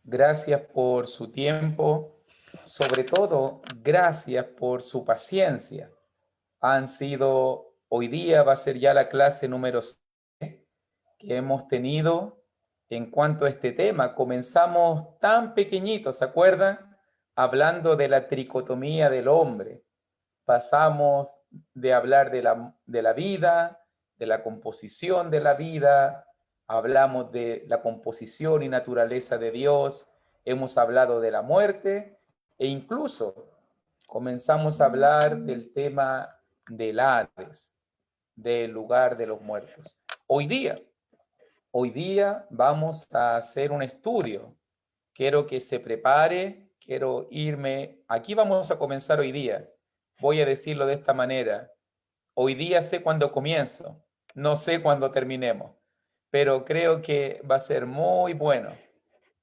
Gracias por su tiempo, sobre todo gracias por su paciencia. Hoy día va a ser ya la clase número 6 que hemos tenido en cuanto a este tema. Comenzamos tan pequeñitos, ¿se acuerdan? Hablando de la tricotomía del hombre. Pasamos de hablar de la vida, de la composición de la vida, hablamos de la composición y naturaleza de Dios, hemos hablado de la muerte e incluso comenzamos a hablar del tema del Hades, del lugar de los muertos. Hoy día vamos a hacer un estudio. Quiero que se prepare, quiero irme. Aquí vamos a comenzar hoy día. Voy a decirlo de esta manera. Hoy día sé cuándo comienzo, no sé cuándo terminemos, pero creo que va a ser muy bueno.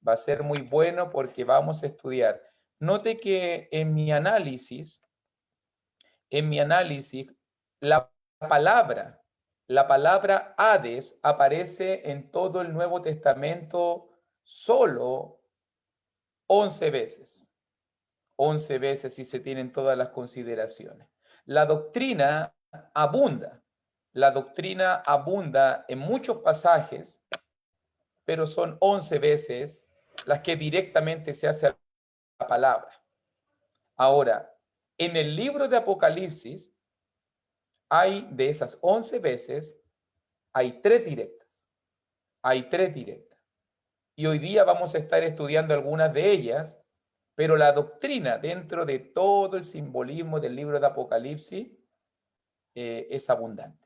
Va a ser muy bueno porque vamos a estudiar. Note que en mi análisis, la palabra, la palabra Hades aparece en todo el Nuevo Testamento solo 11 veces. 11 veces si se tienen todas las consideraciones. La doctrina abunda. La doctrina abunda en muchos pasajes, pero son 11 veces las que directamente se hace a la palabra. Ahora, en el libro de Apocalipsis, hay de esas 11 veces, hay 3 directas. Hay 3 directas. Y hoy día vamos a estar estudiando algunas de ellas, pero la doctrina dentro de todo el simbolismo del libro de Apocalipsis es abundante.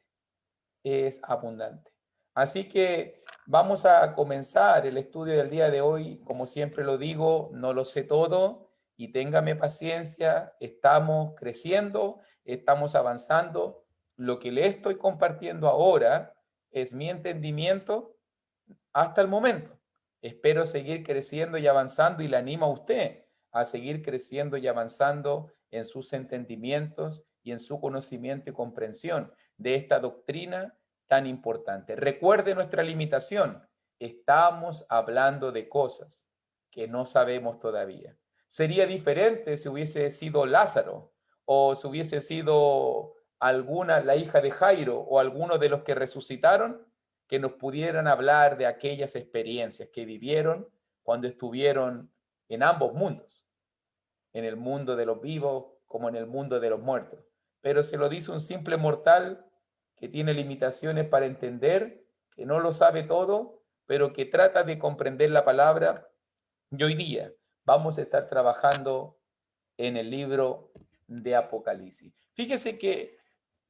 Es abundante. Así que vamos a comenzar el estudio del día de hoy. Como siempre lo digo, no lo sé todo y téngame paciencia. Estamos creciendo, estamos avanzando. Lo que le estoy compartiendo ahora es mi entendimiento hasta el momento. Espero seguir creciendo y avanzando y le animo a usted a seguir creciendo y avanzando en sus entendimientos y en su conocimiento y comprensión de esta doctrina tan importante. Recuerde nuestra limitación. Estamos hablando de cosas que no sabemos todavía. Sería diferente si hubiese sido Lázaro o si hubiese sido la hija de Jairo o alguno de los que resucitaron, que nos pudieran hablar de aquellas experiencias que vivieron cuando estuvieron en ambos mundos, en el mundo de los vivos como en el mundo de los muertos. Pero se lo dice un simple mortal que tiene limitaciones para entender, que no lo sabe todo, pero que trata de comprender la palabra. Y hoy día vamos a estar trabajando en el libro de Apocalipsis. Fíjese que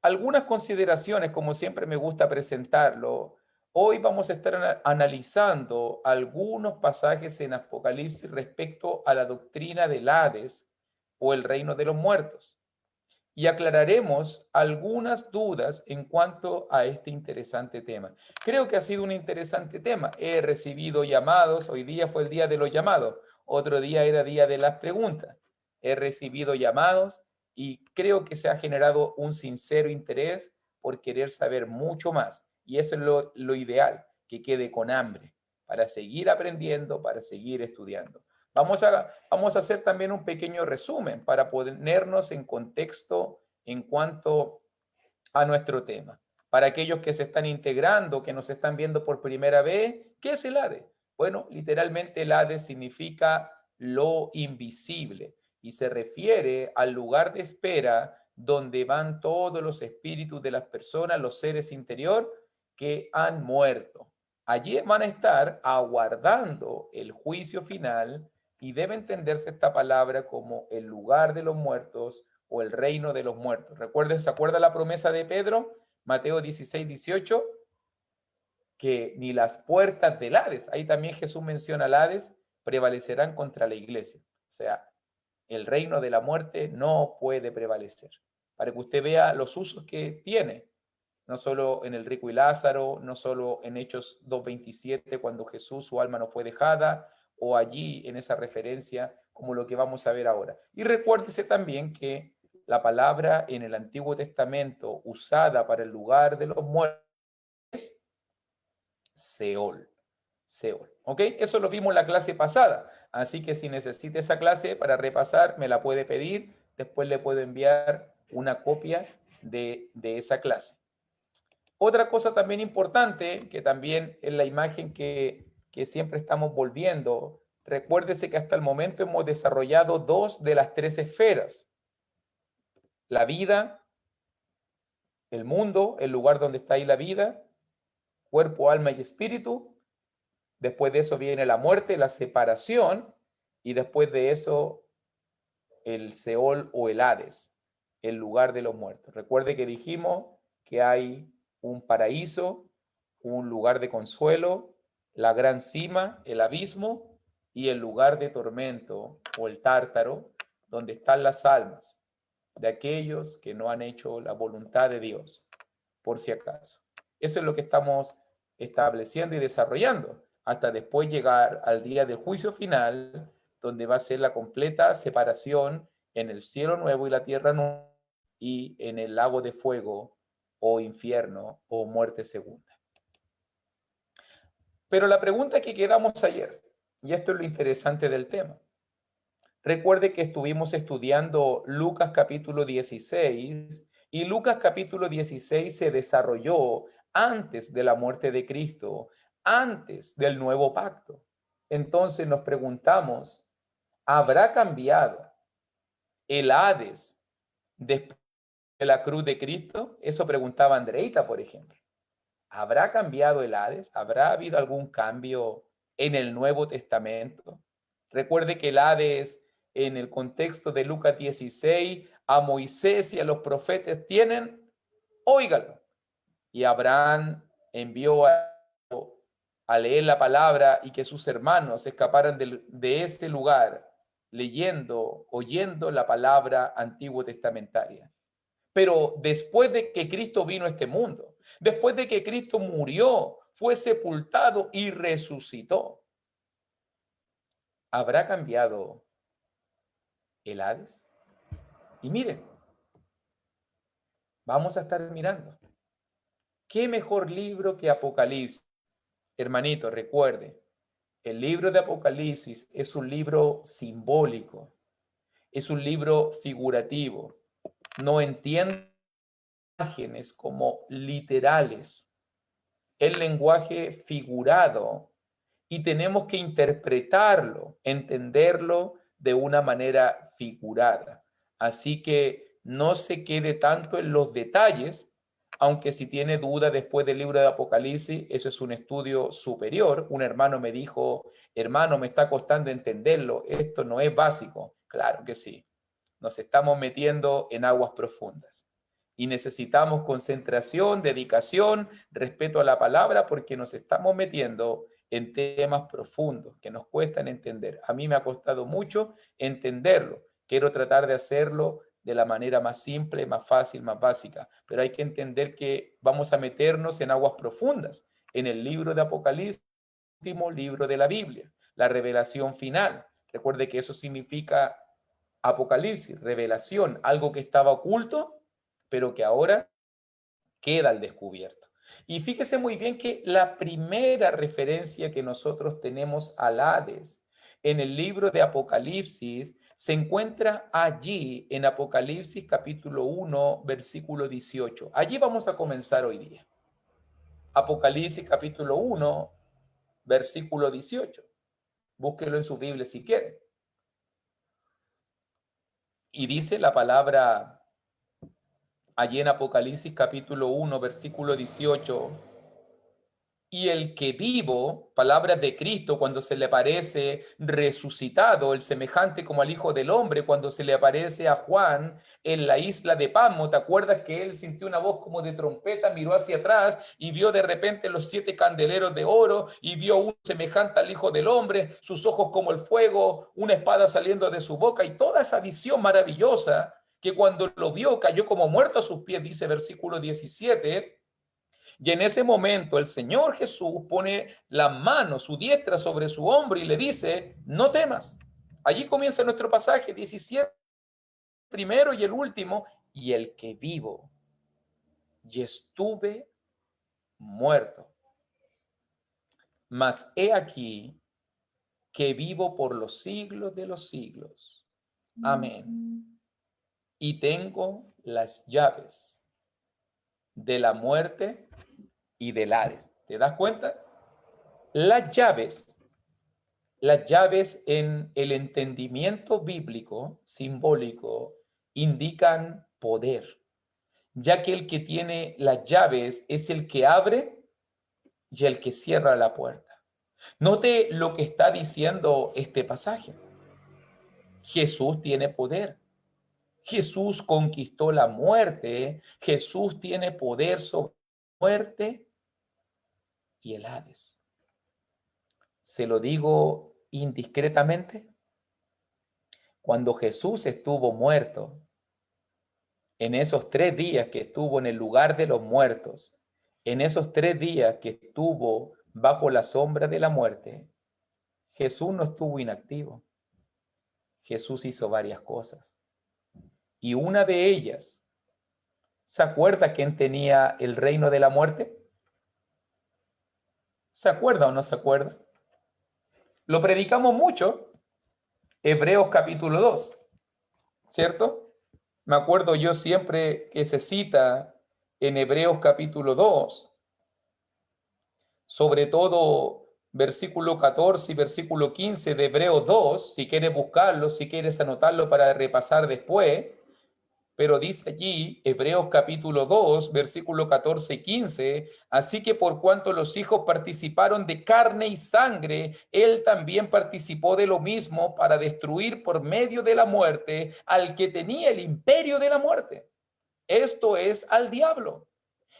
algunas consideraciones, como siempre me gusta presentarlo, hoy vamos a estar analizando algunos pasajes en Apocalipsis respecto a la doctrina del Hades o el reino de los muertos. Y aclararemos algunas dudas en cuanto a este interesante tema. Creo que ha sido un interesante tema. He recibido llamados, hoy día fue el día de los llamados, otro día era día de las preguntas. He recibido llamados y creo que se ha generado un sincero interés por querer saber mucho más. Y eso es lo ideal, que quede con hambre para seguir aprendiendo, para seguir estudiando. Vamos a hacer también un pequeño resumen para ponernos en contexto en cuanto a nuestro tema. Para aquellos que se están integrando, que nos están viendo por primera vez, ¿qué es el Hades? Bueno, literalmente el Hades significa lo invisible y se refiere al lugar de espera donde van todos los espíritus de las personas, los seres interior que han muerto. Allí van a estar aguardando el juicio final y debe entenderse esta palabra como el lugar de los muertos o el reino de los muertos. Recuerden, ¿se acuerda la promesa de Pedro? Mateo 16, 18, que ni las puertas del Hades, ahí también Jesús menciona al Hades, prevalecerán contra la iglesia. O sea, el reino de la muerte no puede prevalecer. Para que usted vea los usos que tiene, no solo en el rico y Lázaro, no solo en Hechos 2:27, cuando Jesús, su alma no fue dejada, o allí en esa referencia, como lo que vamos a ver ahora. Y recuérdese también que la palabra en el Antiguo Testamento usada para el lugar de los muertos es Seol. Seol. ¿Ok? Eso lo vimos en la clase pasada. Así que si necesita esa clase para repasar, me la puede pedir. Después le puedo enviar una copia de esa clase. Otra cosa también importante, que también es la imagen que siempre estamos volviendo. Recuérdese que hasta el momento hemos desarrollado 2 de las 3 esferas. La vida, el mundo, el lugar donde está ahí la vida, cuerpo, alma y espíritu. Después de eso viene la muerte, la separación, y después de eso el Seol o el Hades, el lugar de los muertos. Recuerde que dijimos que hay un paraíso, un lugar de consuelo, la gran cima, el abismo, y el lugar de tormento o el tártaro, donde están las almas de aquellos que no han hecho la voluntad de Dios, por si acaso. Eso es lo que estamos estableciendo y desarrollando, hasta después llegar al día del juicio final, donde va a ser la completa separación en el cielo nuevo y la tierra nueva, y en el lago de fuego o infierno o muerte segunda. Pero la pregunta que quedamos ayer, y esto es lo interesante del tema, recuerde que estuvimos estudiando Lucas capítulo 16 y Lucas capítulo 16 se desarrolló antes de la muerte de Cristo, antes del nuevo pacto. Entonces nos preguntamos, ¿habrá cambiado el Hades después de la cruz de Cristo? Eso preguntaba Andreita, por ejemplo. ¿Habrá cambiado el Hades? ¿Habrá habido algún cambio en el Nuevo Testamento? Recuerde que el Hades, en el contexto de Lucas 16, a Moisés y a los profetas tienen, óigalo. Y Abraham envió a leer la palabra y que sus hermanos escaparan de ese lugar leyendo, oyendo la palabra antiguo testamentaria. Pero después de que Cristo vino a este mundo, después de que Cristo murió, fue sepultado y resucitó, ¿habrá cambiado el Hades? Y miren, vamos a estar mirando. ¿Qué mejor libro que Apocalipsis? Hermanito, recuerde, el libro de Apocalipsis es un libro simbólico, es un libro figurativo. No entiende imágenes como literales. El lenguaje figurado y tenemos que interpretarlo, entenderlo de una manera figurada. Así que no se quede tanto en los detalles, aunque si tiene duda después del libro de Apocalipsis, eso es un estudio superior. Un hermano me dijo, hermano, me está costando entenderlo, esto no es básico. Claro que sí, nos estamos metiendo en aguas profundas. Y necesitamos concentración, dedicación, respeto a la palabra, porque nos estamos metiendo en temas profundos que nos cuestan entender. A mí me ha costado mucho entenderlo. Quiero tratar de hacerlo de la manera más simple, más fácil, más básica. Pero hay que entender que vamos a meternos en aguas profundas. En el libro de Apocalipsis, último libro de la Biblia, la revelación final. Recuerde que eso significa Apocalipsis, revelación, algo que estaba oculto, pero que ahora queda al descubierto. Y fíjese muy bien que la primera referencia que nosotros tenemos al Hades en el libro de Apocalipsis se encuentra allí en Apocalipsis capítulo 1, versículo 18. Allí vamos a comenzar hoy día. Apocalipsis capítulo 1, versículo 18. Búsquelo en su Biblia si quiere. Y dice la palabra allí en Apocalipsis capítulo 1, versículo 18, y el que vivo, palabras de Cristo, cuando se le aparece resucitado, el semejante como al Hijo del Hombre, cuando se le aparece a Juan en la isla de Patmos, ¿te acuerdas que él sintió una voz como de trompeta, miró hacia atrás y vio de repente los 7 candeleros de oro y vio un semejante al Hijo del Hombre, sus ojos como el fuego, una espada saliendo de su boca y toda esa visión maravillosa que cuando lo vio cayó como muerto a sus pies, dice versículo 17. Y en ese momento el Señor Jesús pone la mano, su diestra sobre su hombro y le dice, no temas. Allí comienza nuestro pasaje 17, primero y el último, y el que vivo y estuve muerto. Mas he aquí que vivo por los siglos de los siglos. Amén. Y tengo las llaves de la muerte y del Hades. ¿Te das cuenta? Las llaves en el entendimiento bíblico, simbólico, indican poder, ya que el que tiene las llaves es el que abre y el que cierra la puerta. Note lo que está diciendo este pasaje. Jesús tiene poder. Jesús conquistó la muerte. Jesús tiene poder sobre la muerte y el Hades. Se lo digo indiscretamente. Cuando Jesús estuvo muerto, en esos 3 días que estuvo en el lugar de los muertos, en esos 3 días que estuvo bajo la sombra de la muerte, Jesús no estuvo inactivo. Jesús hizo varias cosas. Y una de ellas, ¿se acuerda quién tenía el reino de la muerte? ¿Se acuerda o no se acuerda? Lo predicamos mucho, Hebreos capítulo 2, ¿cierto? Me acuerdo yo siempre que se cita en Hebreos capítulo 2, sobre todo versículo 14 y versículo 15 de Hebreos 2, si quieres buscarlo, si quieres anotarlo para repasar después, pero dice allí, Hebreos capítulo 2, versículo 14 y 15, así que por cuanto los hijos participaron de carne y sangre, él también participó de lo mismo para destruir por medio de la muerte al que tenía el imperio de la muerte. Esto es al diablo,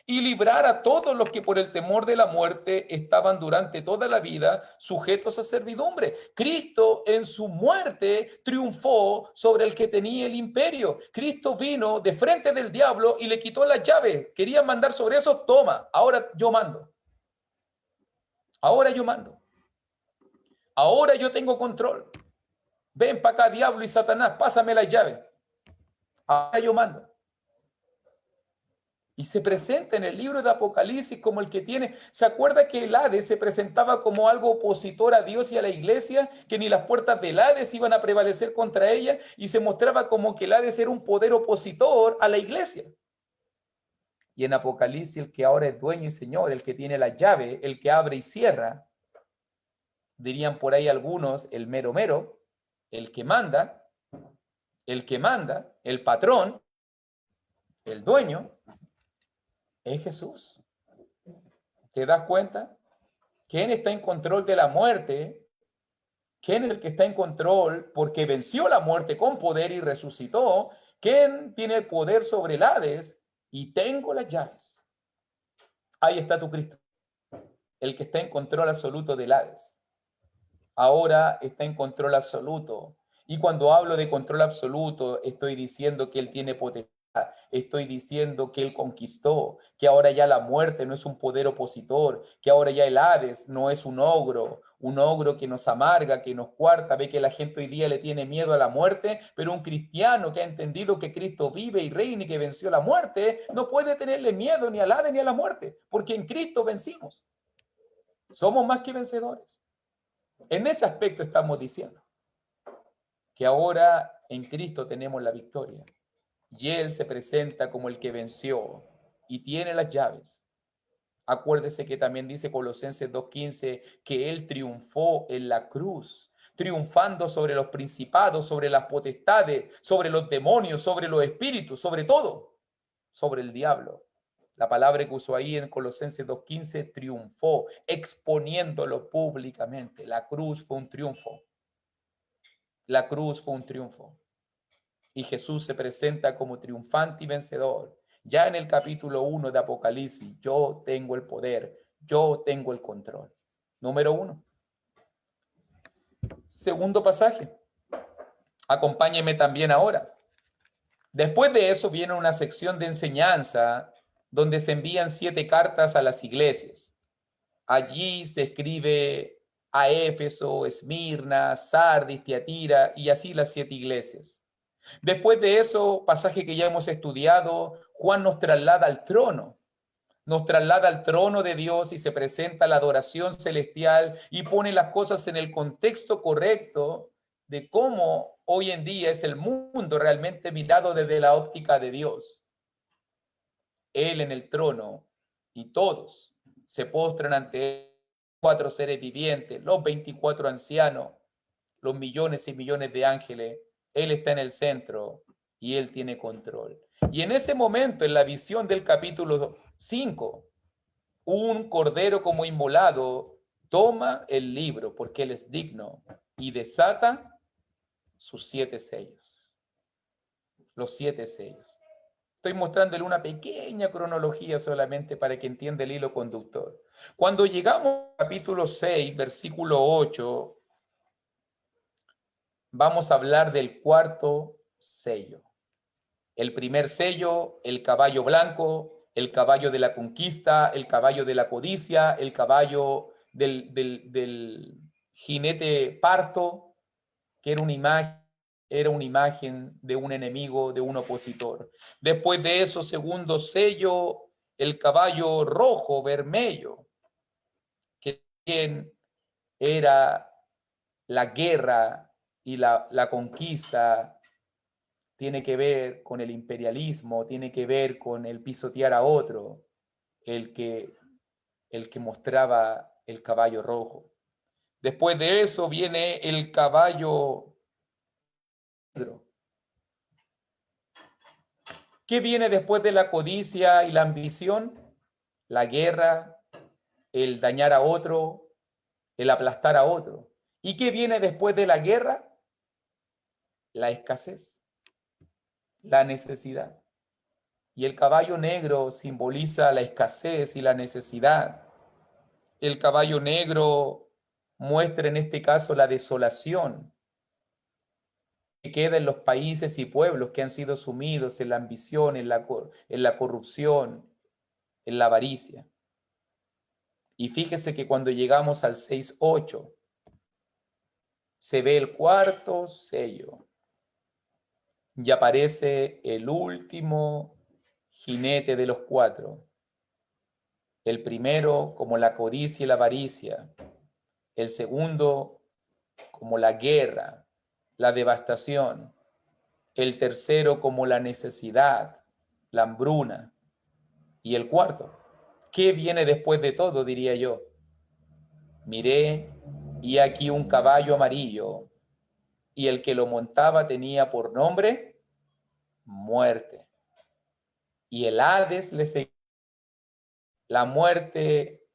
y librar a todos los que por el temor de la muerte estaban durante toda la vida sujetos a servidumbre. Cristo en su muerte triunfó sobre el que tenía el imperio. Cristo vino de frente del diablo y le quitó las llaves. Querían mandar sobre eso, toma, ahora yo mando. Ahora yo mando. Ahora yo tengo control. Ven para acá, diablo y Satanás, pásame las llaves. Ahora yo mando. Y se presenta en el libro de Apocalipsis como el que tiene. ¿Se acuerda que el Hades se presentaba como algo opositor a Dios y a la iglesia? Que ni las puertas del Hades iban a prevalecer contra ella. Y se mostraba como que el Hades era un poder opositor a la iglesia. Y en Apocalipsis, el que ahora es dueño y señor, el que tiene la llave, el que abre y cierra, dirían por ahí algunos, el mero mero, el que manda, el patrón, el dueño, es Jesús. ¿Te das cuenta? ¿Quién está en control de la muerte? ¿Quién es el que está en control porque venció la muerte con poder y resucitó? ¿Quién tiene el poder sobre el Hades? Y tengo las llaves. Ahí está tu Cristo, el que está en control absoluto del Hades. Ahora está en control absoluto. Y cuando hablo de control absoluto, estoy diciendo que Él tiene potestad. Estoy diciendo que Él conquistó, que ahora ya la muerte no es un poder opositor, que ahora ya el Hades no es un ogro que nos amarga, que nos cuarta, ve que la gente hoy día le tiene miedo a la muerte, pero un cristiano que ha entendido que Cristo vive y reina y que venció la muerte, no puede tenerle miedo ni al Hades ni a la muerte, porque en Cristo vencimos. Somos más que vencedores. En ese aspecto estamos diciendo que ahora en Cristo tenemos la victoria. Y Él se presenta como el que venció y tiene las llaves. Acuérdese que también dice Colosenses 2:15 que Él triunfó en la cruz, triunfando sobre los principados, sobre las potestades, sobre los demonios, sobre los espíritus, sobre todo, sobre el diablo. La palabra que usó ahí en Colosenses 2:15, triunfó, exponiéndolo públicamente. La cruz fue un triunfo. La cruz fue un triunfo. Y Jesús se presenta como triunfante y vencedor. Ya en el capítulo 1 de Apocalipsis, yo tengo el poder, yo tengo el control. Número 1. Segundo pasaje. Acompáñeme también ahora. Después de eso viene una sección de enseñanza donde se envían 7 cartas a las iglesias. Allí se escribe a Éfeso, Esmirna, Sardis, Tiatira y así las 7 iglesias. Después de eso, pasaje que ya hemos estudiado, Juan nos traslada al trono, nos traslada al trono de Dios y se presenta la adoración celestial y pone las cosas en el contexto correcto de cómo hoy en día es el mundo realmente mirado desde la óptica de Dios. Él en el trono y todos se postran ante él, 4 seres vivientes, los 24 ancianos, los millones y millones de ángeles. Él está en el centro y él tiene control. Y en ese momento, en la visión del capítulo 5, un cordero como inmolado toma el libro porque él es digno y desata sus 7 sellos. Los 7 sellos. Estoy mostrándole una pequeña cronología solamente para que entienda el hilo conductor. Cuando llegamos al capítulo 6, versículo 8, vamos a hablar del cuarto sello. El primer sello, el caballo blanco, el caballo de la conquista, el caballo de la codicia, el caballo del jinete parto, que era una imagen de un enemigo, de un opositor. Después de eso, segundo sello, el caballo rojo, vermelho, que era la guerra y la conquista, tiene que ver con el imperialismo, tiene que ver con el pisotear a otro, el que mostraba el caballo rojo. Después de eso viene el caballo negro. ¿Qué viene después de la codicia y la ambición? La guerra, el dañar a otro, el aplastar a otro. ¿Y qué viene después de la guerra? La escasez, la necesidad. Y el caballo negro simboliza la escasez y la necesidad. El caballo negro muestra en este caso la desolación que queda en los países y pueblos que han sido sumidos en la ambición, en la corrupción, en la avaricia. Y fíjese que cuando llegamos al 6:8, se ve el cuarto sello y aparece el último jinete de los 4. El primero como la codicia y la avaricia, el segundo como la guerra, la devastación, el tercero como la necesidad, la hambruna, y el cuarto, ¿qué viene después de todo? Diría yo. Miré y aquí un caballo amarillo, y el que lo montaba tenía por nombre Muerte. Y el Hades le seguía. La muerte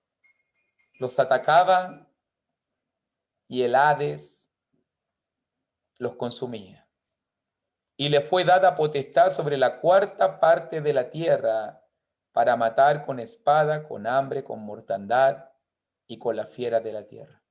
los atacaba y el Hades los consumía. Y le fue dada potestad sobre la cuarta parte de la tierra para matar con espada, con hambre, con mortandad y con la fiera de la tierra.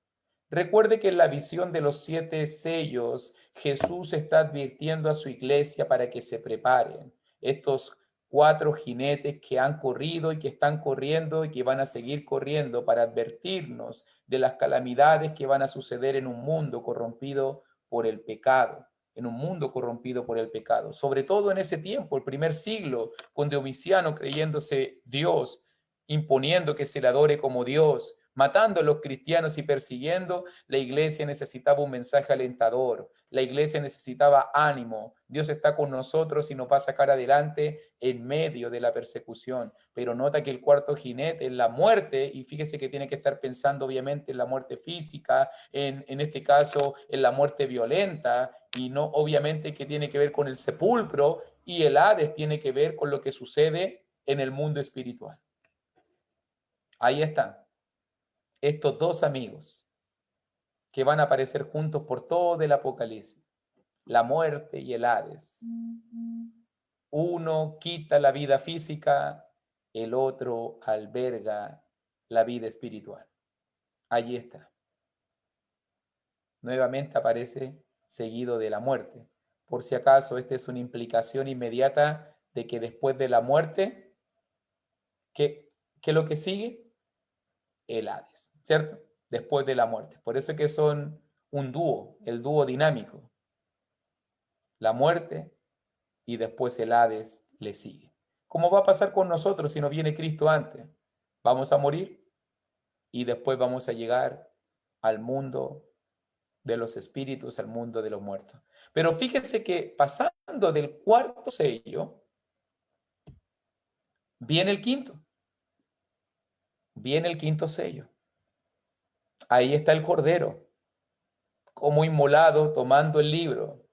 Recuerde que en la visión de los 7 sellos, Jesús está advirtiendo a su iglesia para que se preparen. Estos 4 jinetes que han corrido y que están corriendo y que van a seguir corriendo para advertirnos de las calamidades que van a suceder en un mundo corrompido por el pecado. En un mundo corrompido por el pecado. Sobre todo en ese tiempo, el primer siglo, con Domiciano creyéndose Dios, imponiendo que se le adore como Dios, matando a los cristianos y persiguiendo, la iglesia necesitaba un mensaje alentador, la iglesia necesitaba ánimo. Dios está con nosotros y nos va a sacar adelante en medio de la persecución. Pero nota que el cuarto jinete es la muerte, y fíjese que tiene que estar pensando obviamente en la muerte física, en este caso en la muerte violenta, y no obviamente que tiene que ver con el sepulcro, y el Hades tiene que ver con lo que sucede en el mundo espiritual. Ahí están estos 2 amigos que van a aparecer juntos por todo el Apocalipsis, la muerte y el Hades. Uno quita la vida física, el otro alberga la vida espiritual. Allí está. Nuevamente aparece seguido de la muerte. Por si acaso, esta es una implicación inmediata de que después de la muerte, ¿qué es lo que sigue? El Hades, ¿cierto? Después de la muerte. Por eso es que son un dúo, el dúo dinámico. La muerte y después el Hades le sigue. ¿Cómo va a pasar con nosotros si no viene Cristo antes? Vamos a morir y después vamos a llegar al mundo de los espíritus, al mundo de los muertos. Pero fíjese que pasando del cuarto sello, viene el quinto. Viene el quinto sello. Ahí está el Cordero, como inmolado, tomando el libro.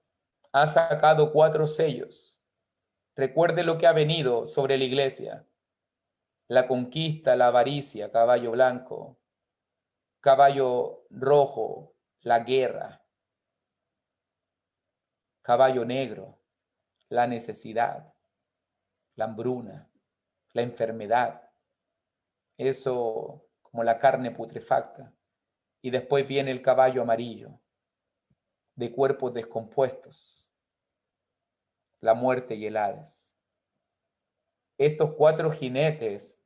Ha sacado 4 sellos. Recuerde lo que ha venido sobre la iglesia. La conquista, la avaricia, caballo blanco, caballo rojo, la guerra, caballo negro, la necesidad, la hambruna, la enfermedad, eso como la carne putrefacta. Y después viene el caballo amarillo, de cuerpos descompuestos, la muerte y el Hades. Estos 4 jinetes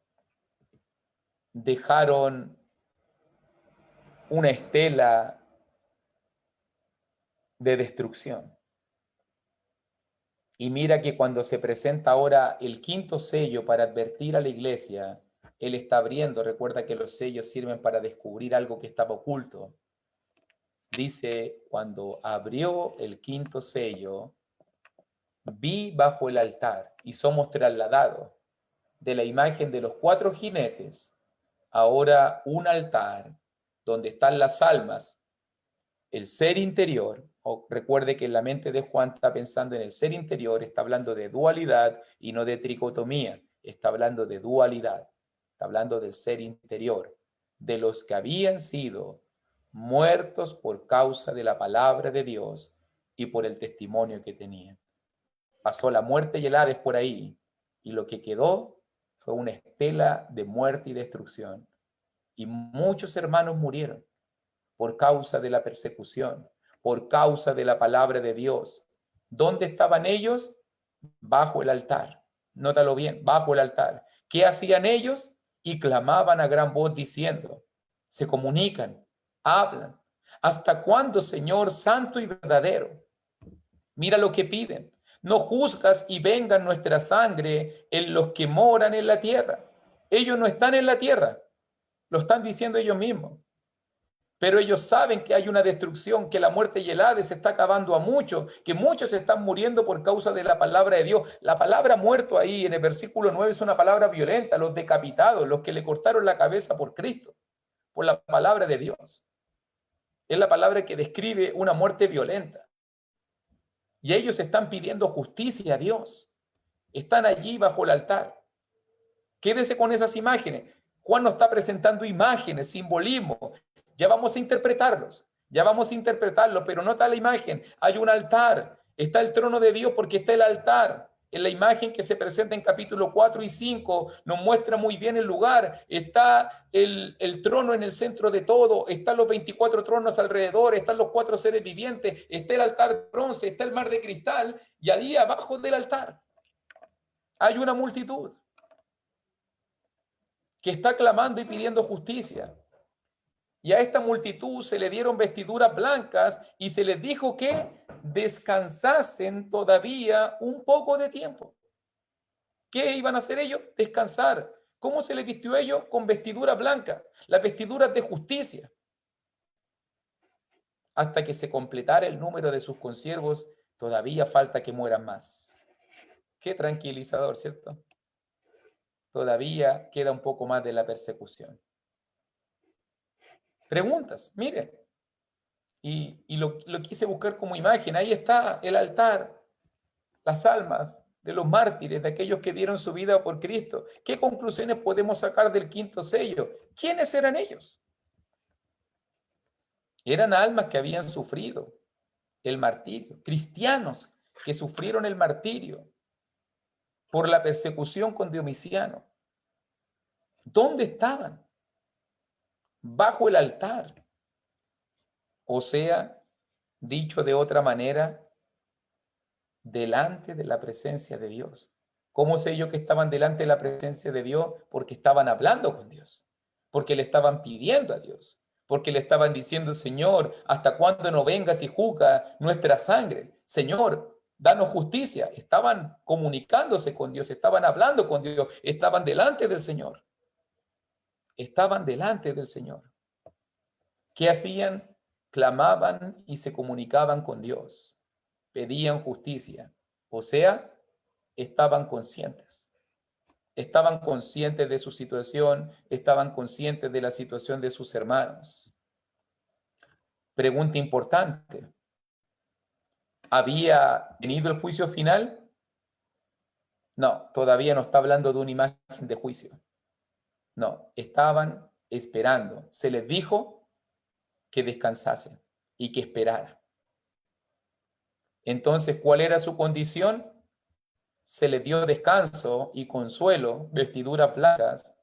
dejaron una estela de destrucción. Y mira que cuando se presenta ahora el quinto sello para advertir a la iglesia, él está abriendo, recuerda que los sellos sirven para descubrir algo que estaba oculto. Dice, cuando abrió el quinto sello, vi bajo el altar y somos trasladados de la imagen de los 4 jinetes, ahora un altar donde están las almas, el ser interior. Recuerde que en la mente de Juan está pensando en el ser interior, está hablando de dualidad y no de tricotomía, está hablando de dualidad, está hablando del ser interior, de los que habían sido muertos por causa de la palabra de Dios y por el testimonio que tenían. Pasó la muerte y el Hades por ahí, y lo que quedó fue una estela de muerte y destrucción. Y muchos hermanos murieron por causa de la persecución, por causa de la palabra de Dios. ¿Dónde estaban ellos? Bajo el altar. Nótalo bien, bajo el altar. ¿Qué hacían ellos? Y clamaban a gran voz diciendo, se comunican, hablan. ¿Hasta cuándo, Señor santo y verdadero? Mira lo que piden. No juzgas y vengan nuestra sangre en los que moran en la tierra. Ellos no están en la tierra, lo están diciendo ellos mismos. Pero ellos saben que hay una destrucción, que la muerte y el Hades se está acabando a muchos, que muchos están muriendo por causa de la palabra de Dios. La palabra muerto ahí en el versículo 9 es una palabra violenta, los decapitados, los que le cortaron la cabeza por Cristo, por la palabra de Dios. Es la palabra que describe una muerte violenta. Y ellos están pidiendo justicia a Dios. Están allí bajo el altar. Quédese con esas imágenes. Juan nos está presentando imágenes, simbolismo. Ya vamos a interpretarlos, pero nota la imagen. Hay un altar, está el trono de Dios porque está el altar. En la imagen que se presenta en capítulo 4 y 5 nos muestra muy bien el lugar. Está el trono en el centro de todo, están los 24 tronos alrededor, están los 4 seres vivientes, está el altar de bronce, está el mar de cristal, y ahí abajo del altar hay una multitud que está clamando y pidiendo justicia. Y a esta multitud se le dieron vestiduras blancas y se les dijo que descansasen todavía un poco de tiempo. ¿Qué iban a hacer ellos? Descansar. ¿Cómo se les vistió a ellos? Con vestiduras blancas, las vestiduras de justicia. Hasta que se completara el número de sus consiervos, todavía falta que mueran más. Qué tranquilizador, ¿cierto? Todavía queda un poco más de la persecución. Preguntas, miren. Y lo quise buscar como imagen. Ahí está el altar, las almas de los mártires, de aquellos que dieron su vida por Cristo. ¿Qué conclusiones podemos sacar del quinto sello? ¿Quiénes eran ellos? Eran almas que habían sufrido el martirio, cristianos que sufrieron el martirio por la persecución con Domiciano. ¿Dónde estaban? Bajo el altar. O sea, dicho de otra manera, delante de la presencia de Dios. ¿Cómo sé yo que estaban delante de la presencia de Dios? Porque estaban hablando con Dios, porque le estaban pidiendo a Dios, porque le estaban diciendo, Señor, ¿hasta cuándo no vengas y juzgas nuestra sangre? Señor, danos justicia. Estaban comunicándose con Dios, estaban hablando con Dios, estaban delante del Señor. Estaban delante del Señor. ¿Qué hacían? Clamaban y se comunicaban con Dios. Pedían justicia. O sea, estaban conscientes. Estaban conscientes de su situación, estaban conscientes de la situación de sus hermanos. Pregunta importante. ¿Había venido el juicio final? No, todavía no está hablando de una imagen de juicio. No, estaban esperando. Se les dijo que descansasen y que esperaran. Entonces, ¿cuál era su condición? Se les dio descanso y consuelo, vestiduras blancas,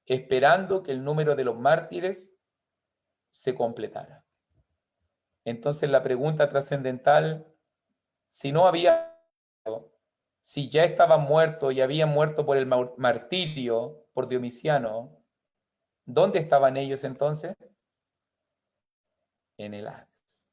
esperando que el número de los mártires se completara. Entonces, la pregunta trascendental, si no había, si ya estaban muertos y habían muerto por el martirio, por Domiciano, ¿dónde estaban ellos entonces? En el Hades.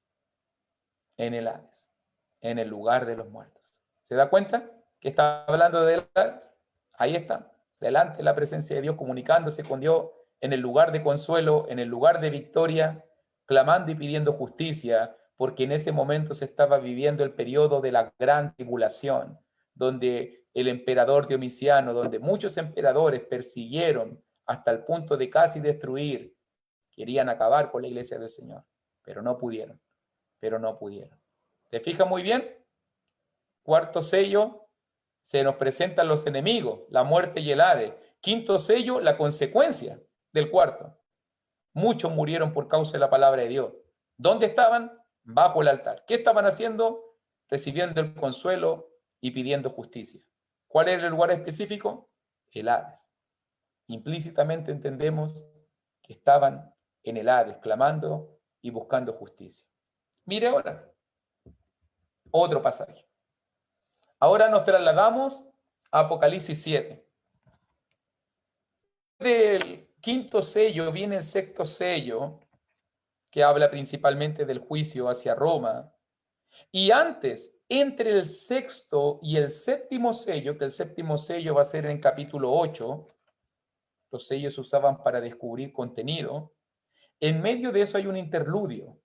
En el Hades. En el lugar de los muertos. ¿Se da cuenta que está hablando de Hades? Ahí está, delante de la presencia de Dios, comunicándose con Dios en el lugar de consuelo, en el lugar de victoria, clamando y pidiendo justicia, porque en ese momento se estaba viviendo el periodo de la gran tribulación, donde el emperador Domiciano, donde muchos emperadores persiguieron hasta el punto de casi destruir, querían acabar con la iglesia del Señor, pero no pudieron, ¿Te fijas muy bien? Cuarto sello, se nos presentan los enemigos, la muerte y el Hades. Quinto sello, la consecuencia del cuarto. Muchos murieron por causa de la palabra de Dios. ¿Dónde estaban? Bajo el altar. ¿Qué estaban haciendo? Recibiendo el consuelo y pidiendo justicia. ¿Cuál era el lugar específico? El Hades. Implícitamente entendemos que estaban en el Hades, clamando y buscando justicia. Mire ahora, otro pasaje. Ahora nos trasladamos a Apocalipsis 7. Del quinto sello viene el sexto sello, que habla principalmente del juicio hacia Roma. Y antes, entre el sexto y el séptimo sello, que el séptimo sello va a ser en capítulo 8, los sellos se usaban para descubrir contenido, en medio de eso hay un interludio,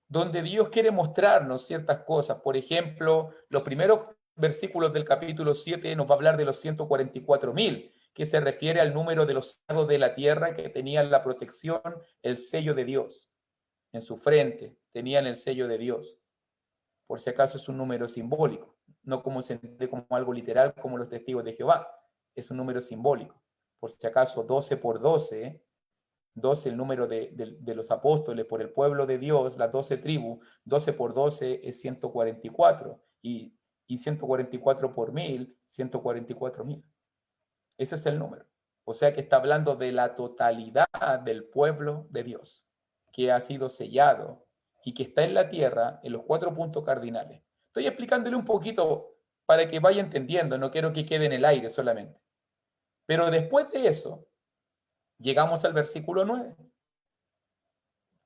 donde Dios quiere mostrarnos ciertas cosas. Por ejemplo, los primeros versículos del capítulo 7 nos va a hablar de los 144.000, que se refiere al número de los salvos de la tierra que tenían la protección, el sello de Dios. En su frente tenían el sello de Dios. Por si acaso es un número simbólico, no como se entiende como algo literal como los testigos de Jehová. Es un número simbólico. Por si acaso 12 por 12, 12 el número de los apóstoles por el pueblo de Dios, las 12 tribus, 12 por 12 es 144 y 144 por 1000, 144.000. Ese es el número. O sea que está hablando de la totalidad del pueblo de Dios, que ha sido sellado y que está en la tierra en los 4 puntos cardinales. Estoy explicándole un poquito para que vaya entendiendo, no quiero que quede en el aire solamente. Pero después de eso, llegamos al versículo 9.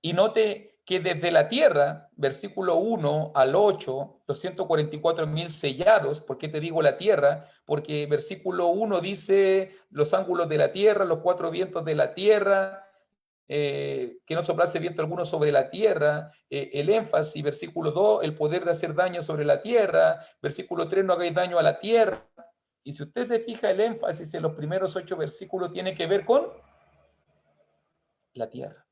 Y note que desde la tierra, versículo 1 al 8, los 144.000 sellados. ¿Por qué te digo la tierra? Porque versículo 1 dice los ángulos de la tierra, los 4 vientos de la tierra, que no soplase viento alguno sobre la tierra, el énfasis, versículo 2, el poder de hacer daño sobre la tierra, versículo 3, no hagáis daño a la tierra. Y si usted se fija, el énfasis en los primeros 8 versículos tiene que ver con la tierra.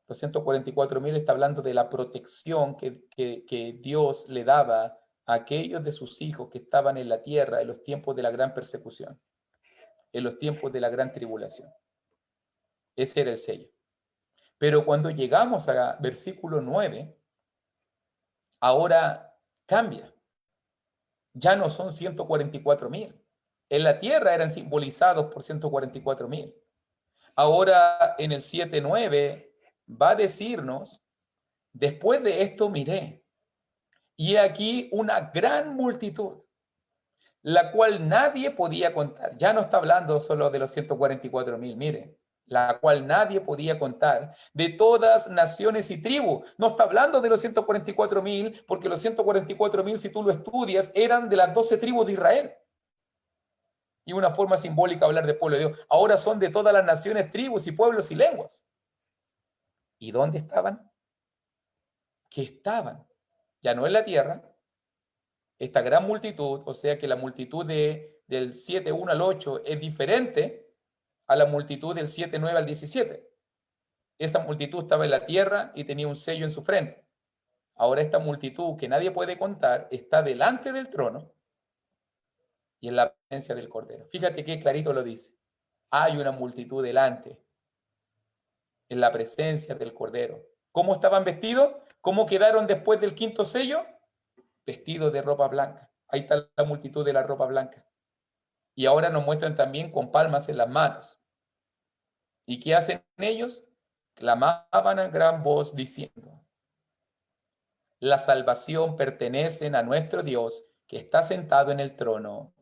Los 144.000 está hablando de la protección que Dios le daba a aquellos de sus hijos que estaban en la tierra en los tiempos de la gran persecución, en los tiempos de la gran tribulación. Ese era el sello. Pero cuando llegamos a versículo 9, ahora cambia. Ya no son 144.000. En la tierra eran simbolizados por 144.000. Ahora en el 7:9 va a decirnos, después de esto miré, y aquí una gran multitud, la cual nadie podía contar. Ya no está hablando solo de los 144.000, mire, la cual nadie podía contar, de todas naciones y tribus. No está hablando de los 144.000, porque los 144.000, si tú lo estudias, eran de las 12 tribus de Israel. Y una forma simbólica de hablar del pueblo de Dios. Ahora son de todas las naciones, tribus y pueblos y lenguas. ¿Y dónde estaban? Que estaban, ya no en la tierra, esta gran multitud, o sea que la multitud del 7.1 al 8 es diferente a la multitud del 7.9 al 17. Esa multitud estaba en la tierra y tenía un sello en su frente. Ahora esta multitud que nadie puede contar está delante del trono y en la presencia del Cordero. Fíjate qué clarito lo dice. Hay una multitud delante, en la presencia del Cordero. ¿Cómo estaban vestidos? ¿Cómo quedaron después del quinto sello? Vestidos de ropa blanca. Ahí está la multitud de la ropa blanca. Y ahora nos muestran también con palmas en las manos. ¿Y qué hacen ellos? Clamaban a gran voz diciendo: la salvación pertenece a nuestro Dios, que está sentado en el trono,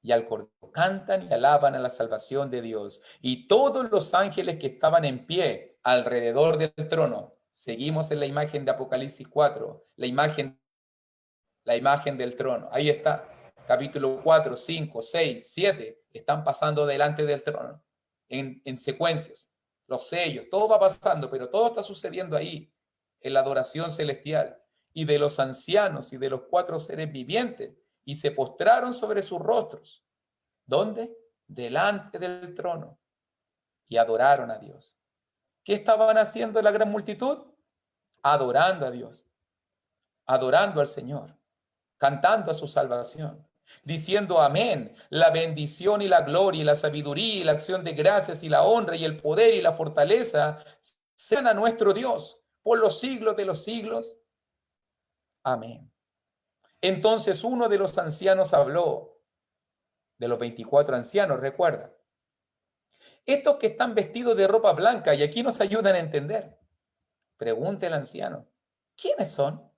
y al Cordero. Cantan y alaban a la salvación de Dios. Y todos los ángeles que estaban en pie alrededor del trono. Seguimos en la imagen de Apocalipsis 4, la imagen del trono. Ahí está, capítulo 4, 5, 6, 7, están pasando delante del trono en secuencias. Los sellos, todo va pasando, pero todo está sucediendo ahí, en la adoración celestial. Y de los ancianos y de los 4 seres vivientes, y se postraron sobre sus rostros. ¿Dónde? Delante del trono. Y adoraron a Dios. ¿Qué estaban haciendo la gran multitud? Adorando a Dios, adorando al Señor, cantando a su salvación, diciendo amén, la bendición y la gloria y la sabiduría y la acción de gracias y la honra y el poder y la fortaleza sean a nuestro Dios por los siglos de los siglos. Amén. Entonces uno de los ancianos habló, de los 24 ancianos, recuerda. Estos que están vestidos de ropa blanca, y aquí nos ayudan a entender. Pregunta el anciano, ¿quiénes son?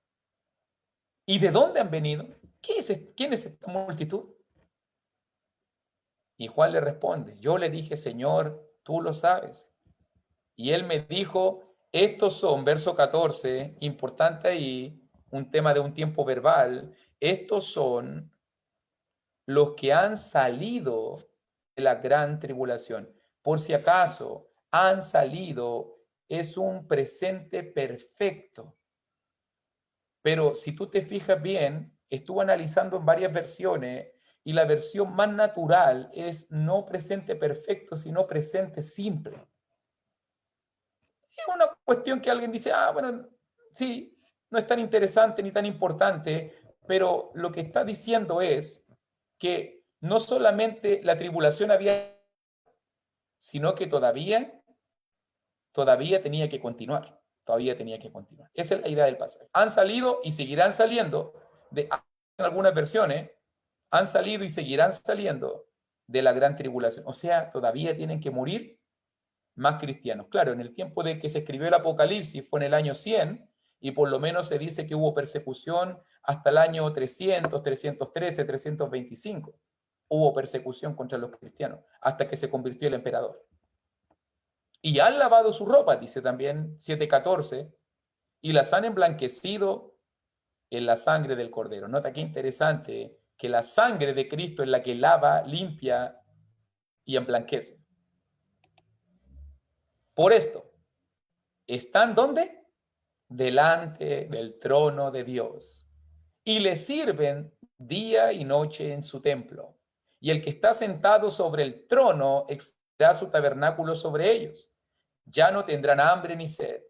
¿Y de dónde han venido? ¿Quién es esta multitud? Y Juan le responde, yo le dije, Señor, tú lo sabes. Y él me dijo, estos son, verso 14, importante ahí, un tema de un tiempo verbal, estos son los que han salido de la gran tribulación. Por si acaso, han salido, es un presente perfecto. Pero si tú te fijas bien, estuve analizando en varias versiones y la versión más natural es no presente perfecto, sino presente simple. Es una cuestión que alguien dice, bueno, sí, no es tan interesante ni tan importante, pero lo que está diciendo es que no solamente la tribulación había, sino que todavía tenía que continuar. Todavía tenía que continuar. Esa es la idea del pasaje. Han salido y seguirán saliendo, en algunas versiones, han salido y seguirán saliendo de la gran tribulación. O sea, todavía tienen que morir más cristianos. Claro, en el tiempo de que se escribió el Apocalipsis fue en el año 100, y por lo menos se dice que hubo persecución hasta el año 300, 313, 325. Hubo persecución contra los cristianos hasta que se convirtió el emperador. Y han lavado su ropa, dice también 7:14, y las han emblanquecido en la sangre del Cordero. Nota qué interesante que la sangre de Cristo es la que lava, limpia y emblanquece. Por esto, ¿están dónde? Delante del trono de Dios. Y le sirven día y noche en su templo. Y el que está sentado sobre el trono extenderá su tabernáculo sobre ellos. Ya no tendrán hambre ni sed,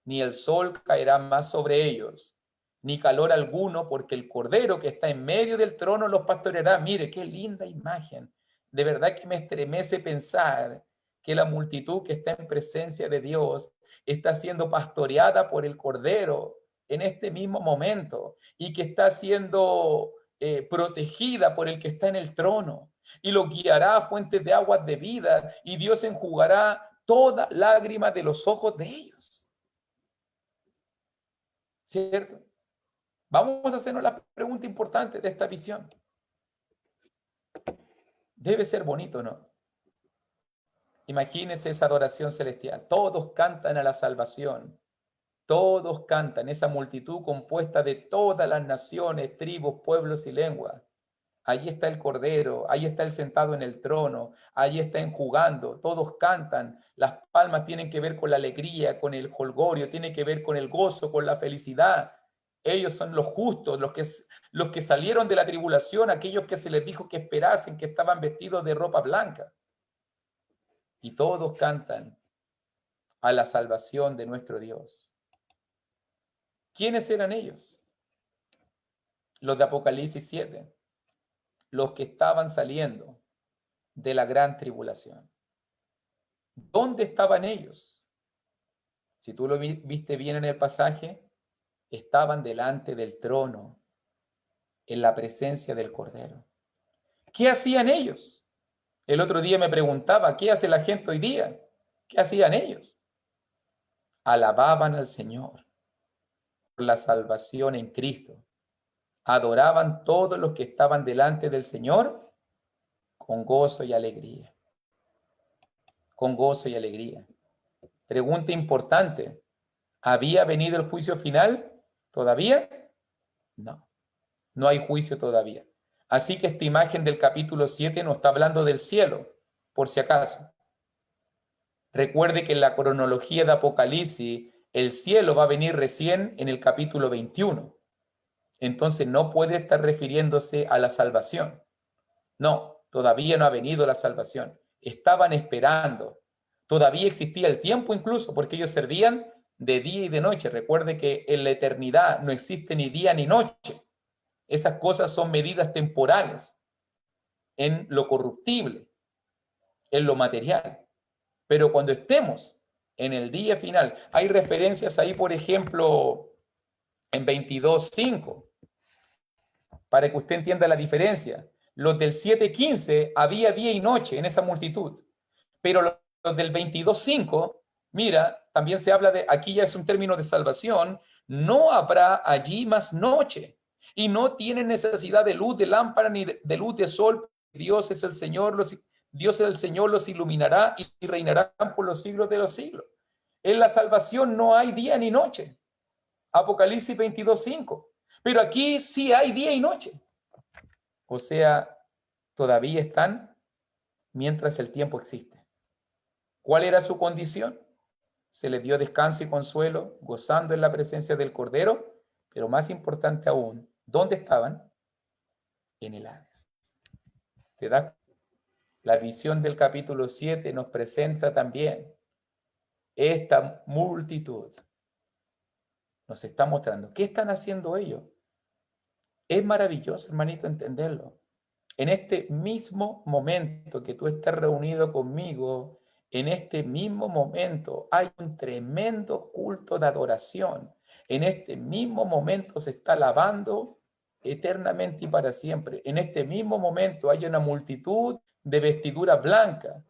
ni el sol caerá más sobre ellos, ni calor alguno, porque el Cordero que está en medio del trono los pastoreará. Mire, qué linda imagen. De verdad que me estremece pensar que la multitud que está en presencia de Dios está siendo pastoreada por el Cordero en este mismo momento y que está siendo protegida por el que está en el trono y lo guiará a fuentes de aguas de vida y Dios enjugará toda lágrima de los ojos de ellos. ¿Cierto? Vamos a hacernos la pregunta importante de esta visión. Debe ser bonito, ¿no? Imagínense esa adoración celestial. Todos cantan a la salvación. Todos cantan, esa multitud compuesta de todas las naciones, tribus, pueblos y lenguas. Allí está el Cordero, ahí está el sentado en el trono, allí está enjugando, todos cantan. Las palmas tienen que ver con la alegría, con el jolgorio, tienen que ver con el gozo, con la felicidad. Ellos son los justos, los que salieron de la tribulación, aquellos que se les dijo que esperasen, que estaban vestidos de ropa blanca. Y todos cantan a la salvación de nuestro Dios. ¿Quiénes eran ellos? Los de Apocalipsis 7, los que estaban saliendo de la gran tribulación. ¿Dónde estaban ellos? Si tú lo viste bien en el pasaje, estaban delante del trono, en la presencia del Cordero. ¿Qué hacían ellos? El otro día me preguntaba, ¿qué hace la gente hoy día? ¿Qué hacían ellos? Alababan al Señor por la salvación en Cristo. Adoraban todos los que estaban delante del Señor con gozo y alegría. Con gozo y alegría. Pregunta importante. ¿Había venido el juicio final? ¿Todavía? No, no hay juicio todavía. Así que esta imagen del capítulo 7 nos está hablando del cielo, por si acaso. Recuerde que en la cronología de Apocalipsis, el cielo va a venir recién en el capítulo 21. Entonces no puede estar refiriéndose a la salvación. No, todavía no ha venido la salvación. Estaban esperando. Todavía existía el tiempo incluso, porque ellos servían de día y de noche. Recuerde que en la eternidad no existe ni día ni noche. Esas cosas son medidas temporales en lo corruptible, en lo material. Pero cuando estemos en el día final, hay referencias ahí, por ejemplo, en 22:5, para que usted entienda la diferencia. Los del 7:15 había día y noche en esa multitud, pero los del 22:5, mira, también se habla de, aquí ya es un término de salvación, no habrá allí más noche, y no tienen necesidad de luz de lámpara ni de luz de sol. Dios es el Señor, Dios es el Señor, los iluminará y reinarán por los siglos de los siglos. En la salvación no hay día ni noche. Apocalipsis 22:5. Pero aquí sí hay día y noche. O sea, todavía están mientras el tiempo existe. ¿Cuál era su condición? Se les dio descanso y consuelo, gozando en la presencia del Cordero, pero más importante aún, ¿dónde estaban? En el Hades. ¿Te das? La visión del capítulo 7 nos presenta también esta multitud. Nos está mostrando. ¿Qué están haciendo ellos? Es maravilloso, hermanito, entenderlo. En este mismo momento que tú estás reunido conmigo, en este mismo momento hay un tremendo culto de adoración. En este mismo momento se está alabando eternamente y para siempre. En este mismo momento hay una multitud de vestiduras blancas.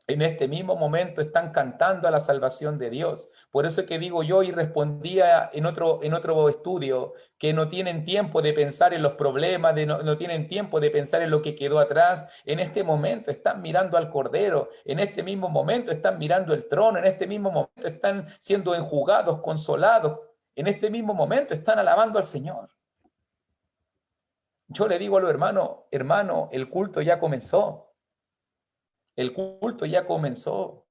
En este mismo momento están cantando a la salvación de Dios. Por eso es que digo yo, y respondía en otro estudio, que no tienen tiempo de pensar en los problemas, no tienen tiempo de pensar en lo que quedó atrás. En este momento están mirando al Cordero, en este mismo momento están mirando el trono, en este mismo momento están siendo enjugados, consolados, en este mismo momento están alabando al Señor. Yo le digo a los hermanos, hermano, el culto ya comenzó. El culto ya comenzó.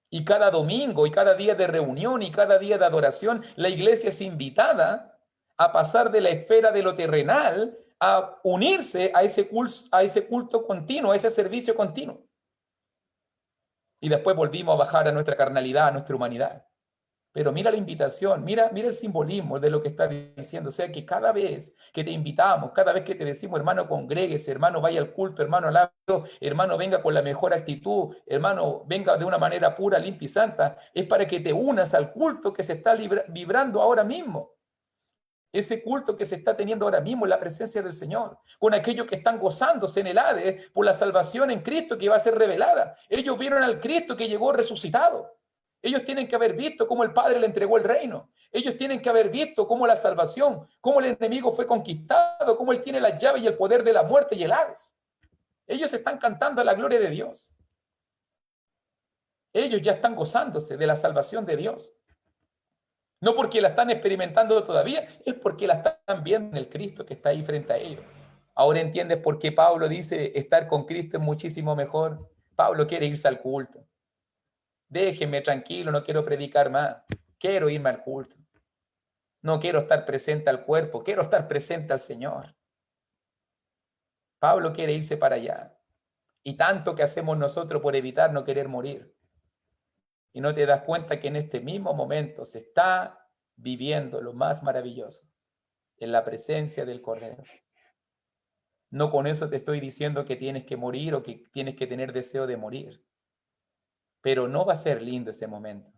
Y cada domingo y cada día de reunión y cada día de adoración, la iglesia es invitada a pasar de la esfera de lo terrenal a unirse a ese culto continuo, a ese servicio continuo. Y después volvimos a bajar a nuestra carnalidad, a nuestra humanidad. Pero mira la invitación, mira el simbolismo de lo que está diciendo. O sea que cada vez que te invitamos, cada vez que te decimos, hermano, congréguese, hermano, vaya al culto, hermano, alabe, hermano, venga con la mejor actitud, hermano, venga de una manera pura, limpia y santa, es para que te unas al culto que se está vibrando ahora mismo. Ese culto que se está teniendo ahora mismo en la presencia del Señor, con aquellos que están gozándose en el Hades por la salvación en Cristo que va a ser revelada. Ellos vieron al Cristo que llegó resucitado. Ellos tienen que haber visto cómo el Padre le entregó el reino. Ellos tienen que haber visto cómo la salvación, cómo el enemigo fue conquistado, cómo él tiene la llave y el poder de la muerte y el Hades. Ellos están cantando a la gloria de Dios. Ellos ya están gozándose de la salvación de Dios. No porque la están experimentando todavía, es porque la están viendo en el Cristo que está ahí frente a ellos. Ahora entiendes por qué Pablo dice estar con Cristo es muchísimo mejor. Pablo quiere irse al culto. Déjenme tranquilo, no quiero predicar más. Quiero irme al culto. No quiero estar presente al cuerpo, quiero estar presente al Señor. Pablo quiere irse para allá. Y tanto que hacemos nosotros por evitar no querer morir. Y no te das cuenta que en este mismo momento se está viviendo lo más maravilloso, en la presencia del Cordero. No con eso te estoy diciendo que tienes que morir o que tienes que tener deseo de morir. Pero no va a ser lindo ese momento.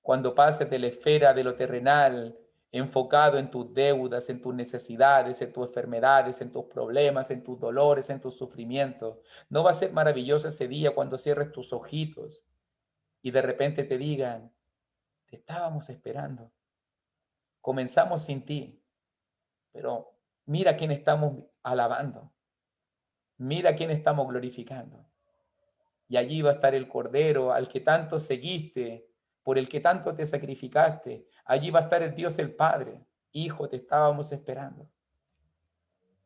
Cuando pases de la esfera de lo terrenal, enfocado en tus deudas, en tus necesidades, en tus enfermedades, en tus problemas, en tus dolores, en tus sufrimientos. ¿No va a ser maravilloso ese día cuando cierres tus ojitos y de repente te digan, te estábamos esperando, comenzamos sin ti, pero mira quién estamos alabando, mira quién estamos glorificando? Y allí va a estar el Cordero al que tanto seguiste, por el que tanto te sacrificaste. Allí va a estar el Dios el Padre. Hijo, te estábamos esperando.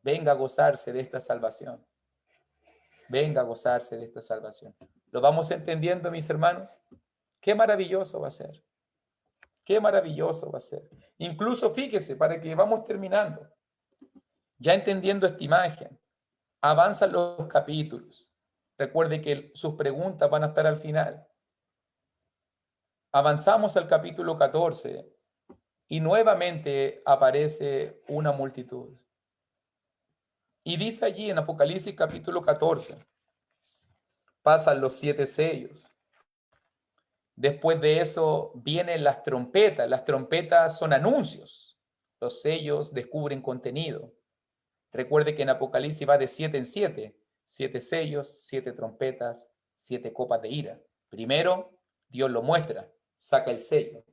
Venga a gozarse de esta salvación. Venga a gozarse de esta salvación. ¿Lo vamos entendiendo, mis hermanos? Qué maravilloso va a ser. Qué maravilloso va a ser. Incluso fíjese, para que vamos terminando, ya entendiendo esta imagen, avanzan los capítulos. Recuerde que sus preguntas van a estar al final. Avanzamos al capítulo 14 y nuevamente aparece una multitud. Y dice allí en Apocalipsis capítulo 14, pasan los 7 sellos. Después de eso vienen las trompetas. Las trompetas son anuncios. Los sellos descubren contenido. Recuerde que en Apocalipsis va de 7 en 7. 7 sellos, 7 trompetas, 7 copas de ira. Primero, Dios lo muestra, saca el sello.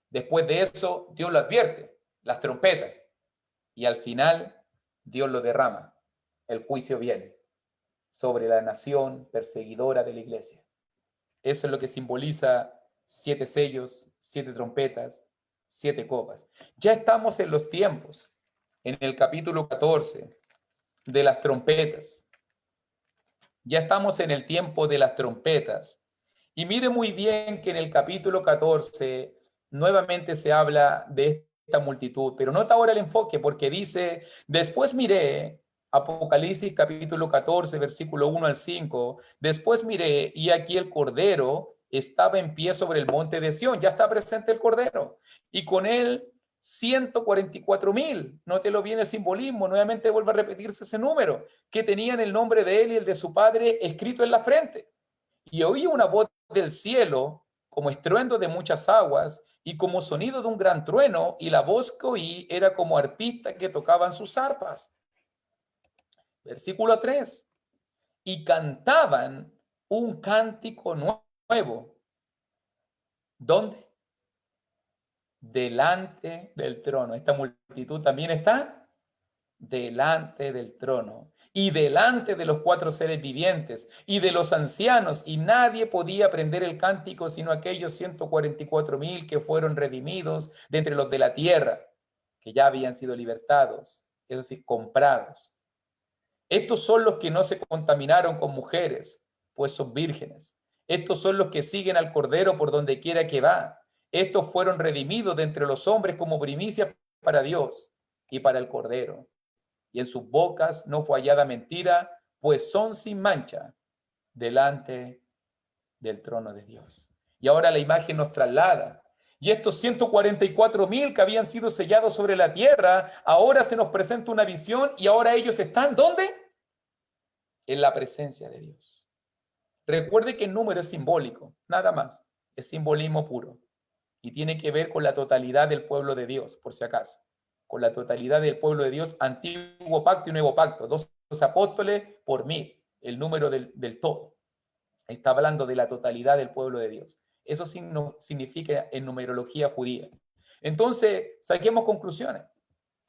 Después de eso, Dios lo advierte, las trompetas. Y al final, Dios lo derrama. El juicio viene sobre la nación perseguidora de la iglesia. Eso es lo que simboliza 7 sellos, 7 trompetas, 7 copas. Ya estamos en los tiempos, en el capítulo 14 de las trompetas. Ya estamos en el tiempo de las trompetas. Y mire muy bien que en el capítulo 14 nuevamente se habla de esta multitud, pero nota ahora el enfoque porque dice, después miré, Apocalipsis capítulo 14, versículo 1 al 5, después miré y aquí el Cordero estaba en pie sobre el monte de Sión, ya está presente el Cordero, y con él 144,000, nótelo bien el simbolismo, nuevamente vuelve a repetirse ese número, que tenían el nombre de él y el de su padre escrito en la frente. Y oí una voz del cielo, como estruendo de muchas aguas, y como sonido de un gran trueno, y la voz que oí era como arpistas que tocaban sus arpas. Versículo 3. Y cantaban un cántico nuevo. ¿Dónde? Delante del trono. Esta multitud también está delante del trono y delante de los 4 seres vivientes y de los ancianos, y nadie podía aprender el cántico sino aquellos 144,000 que fueron redimidos de entre los de la tierra, que ya habían sido libertados, es decir, comprados. Estos son los que no se contaminaron con mujeres, pues son vírgenes. Estos son los que siguen al Cordero por donde quiera que va. Estos fueron redimidos de entre los hombres como primicias para Dios y para el Cordero. Y en sus bocas no fue hallada mentira, pues son sin mancha delante del trono de Dios. Y ahora la imagen nos traslada. Y estos 144,000 que habían sido sellados sobre la tierra, ahora se nos presenta una visión y ahora ellos están, ¿dónde? En la presencia de Dios. Recuerde que el número es simbólico, nada más. Es simbolismo puro. Y tiene que ver con la totalidad del pueblo de Dios, por si acaso. Con la totalidad del pueblo de Dios, antiguo pacto y nuevo pacto. 2 apóstoles por 1,000, el número del todo. Está hablando de la totalidad del pueblo de Dios. Eso significa en numerología judía. Entonces, saquemos conclusiones.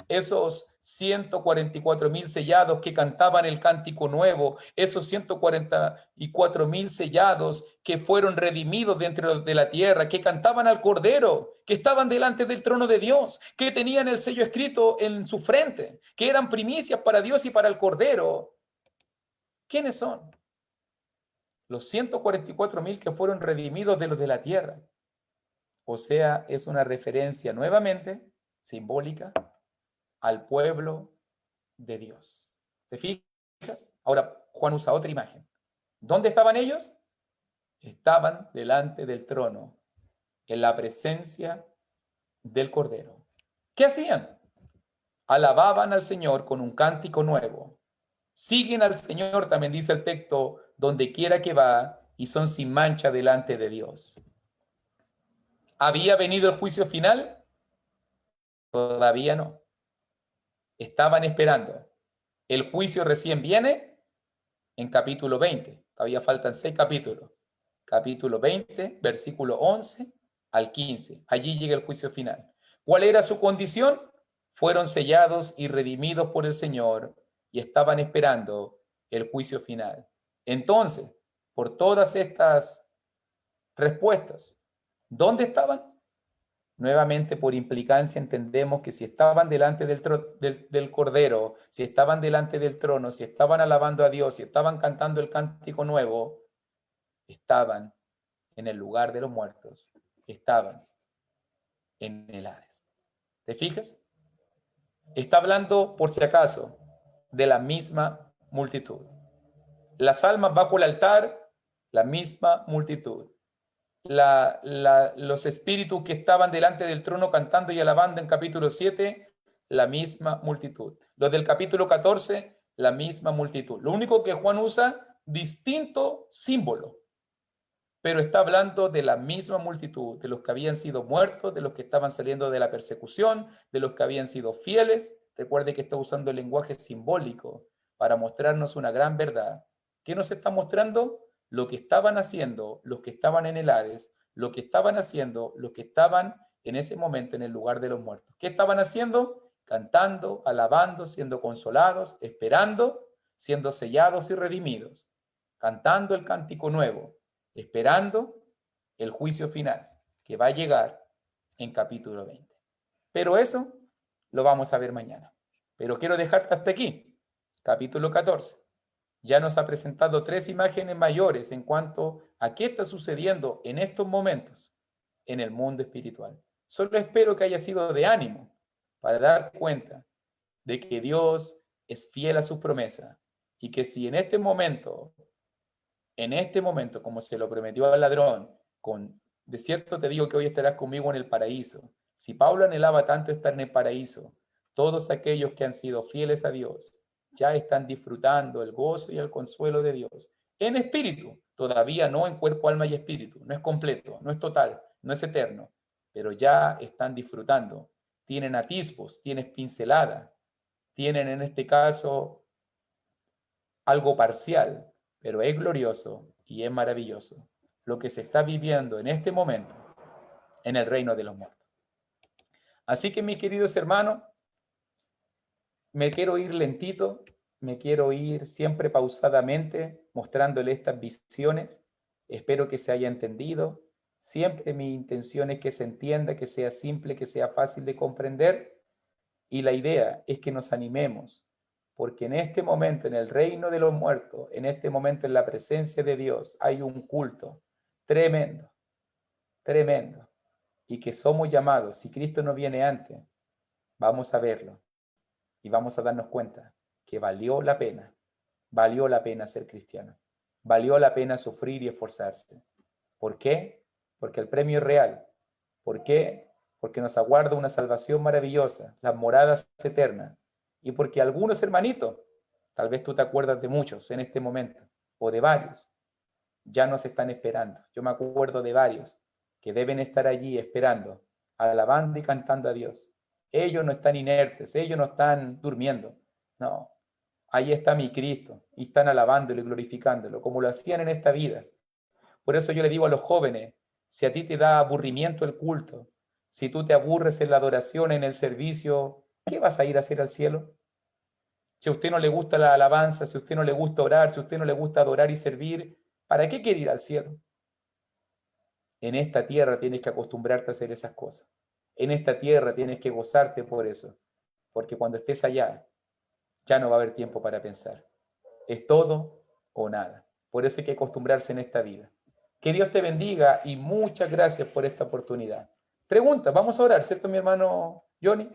Esos 144.000 sellados que cantaban el cántico nuevo, esos 144.000 sellados que fueron redimidos dentro de la tierra, que cantaban al Cordero, que estaban delante del trono de Dios, que tenían el sello escrito en su frente, que eran primicias para Dios y para el Cordero. ¿Quiénes son? Los 144.000 que fueron redimidos de los de la tierra. O sea, es una referencia nuevamente simbólica al pueblo de Dios. ¿Te fijas? Ahora Juan usa otra imagen. ¿Dónde estaban ellos? Estaban delante del trono, en la presencia del Cordero. ¿Qué hacían? Alababan al Señor con un cántico nuevo. Siguen al Señor, también dice el texto, donde quiera que va, y son sin mancha delante de Dios. ¿Había venido el juicio final? Todavía no. Estaban esperando. El juicio recién viene en capítulo 20. Todavía faltan 6 capítulos. Capítulo 20, versículo 11 al 15. Allí llega el juicio final. ¿Cuál era su condición? Fueron sellados y redimidos por el Señor y estaban esperando el juicio final. Entonces, por todas estas respuestas, ¿dónde estaban? Nuevamente, por implicancia, entendemos que si estaban delante del Cordero, si estaban delante del trono, si estaban alabando a Dios, si estaban cantando el cántico nuevo, estaban en el lugar de los muertos, estaban en el Hades. ¿Te fijas? Está hablando, por si acaso, de la misma multitud. Las almas bajo el altar, la misma multitud. Los espíritus que estaban delante del trono cantando y alabando en capítulo 7, la misma multitud. Los del capítulo 14, la misma multitud. Lo único que Juan usa, distinto símbolo, pero está hablando de la misma multitud, de los que habían sido muertos, de los que estaban saliendo de la persecución, de los que habían sido fieles. Recuerde que está usando el lenguaje simbólico para mostrarnos una gran verdad. ¿Qué nos está mostrando? Lo que estaban haciendo los que estaban en el Hades, lo que estaban haciendo los que estaban en ese momento en el lugar de los muertos. ¿Qué estaban haciendo? Cantando, alabando, siendo consolados, esperando, siendo sellados y redimidos, cantando el cántico nuevo, esperando el juicio final que va a llegar en capítulo 20. Pero eso lo vamos a ver mañana. Pero quiero dejarte hasta aquí. Capítulo 14. Ya nos ha presentado 3 imágenes mayores en cuanto a qué está sucediendo en estos momentos en el mundo espiritual. Solo espero que haya sido de ánimo para darte cuenta de que Dios es fiel a sus promesas y que si en este momento, como se lo prometió al ladrón, de cierto te digo que hoy estarás conmigo en el paraíso. Si Pablo anhelaba tanto estar en el paraíso, todos aquellos que han sido fieles a Dios ya están disfrutando el gozo y el consuelo de Dios. En espíritu, todavía no en cuerpo, alma y espíritu. No es completo, no es total, no es eterno, pero ya están disfrutando. Tienen atisbos, tienen pincelada, tienen en este caso algo parcial, pero es glorioso y es maravilloso lo que se está viviendo en este momento en el reino de los muertos. Así que, mis queridos hermanos, me quiero ir lentito, me quiero ir siempre pausadamente, mostrándole estas visiones. Espero que se haya entendido. Siempre mi intención es que se entienda, que sea simple, que sea fácil de comprender. Y la idea es que nos animemos, porque en este momento, en el reino de los muertos, en este momento en la presencia de Dios, hay un culto tremendo, tremendo. Y que somos llamados, si Cristo no viene antes, vamos a verlo. Y vamos a darnos cuenta que valió la pena ser cristiano. Valió la pena sufrir y esforzarse. ¿Por qué? Porque el premio es real. ¿Por qué? Porque nos aguarda una salvación maravillosa, las moradas eternas. Y porque algunos hermanitos, tal vez tú te acuerdas de muchos en este momento, o de varios, ya nos están esperando. Yo me acuerdo de varios que deben estar allí esperando, alabando y cantando a Dios. Ellos no están inertes, ellos no están durmiendo. No, ahí está mi Cristo y están alabándolo y glorificándolo como lo hacían en esta vida. Por eso yo le digo a los jóvenes, si a ti te da aburrimiento el culto, si tú te aburres en la adoración, en el servicio, ¿qué vas a ir a hacer al cielo? Si a usted no le gusta la alabanza, si a usted no le gusta orar, si a usted no le gusta adorar y servir, ¿para qué quiere ir al cielo? En esta tierra tienes que acostumbrarte a hacer esas cosas. En esta tierra tienes que gozarte por eso. Porque cuando estés allá, ya no va a haber tiempo para pensar. Es todo o nada. Por eso hay que acostumbrarse en esta vida. Que Dios te bendiga y muchas gracias por esta oportunidad. Pregunta, vamos a orar, ¿cierto, mi hermano Johnny?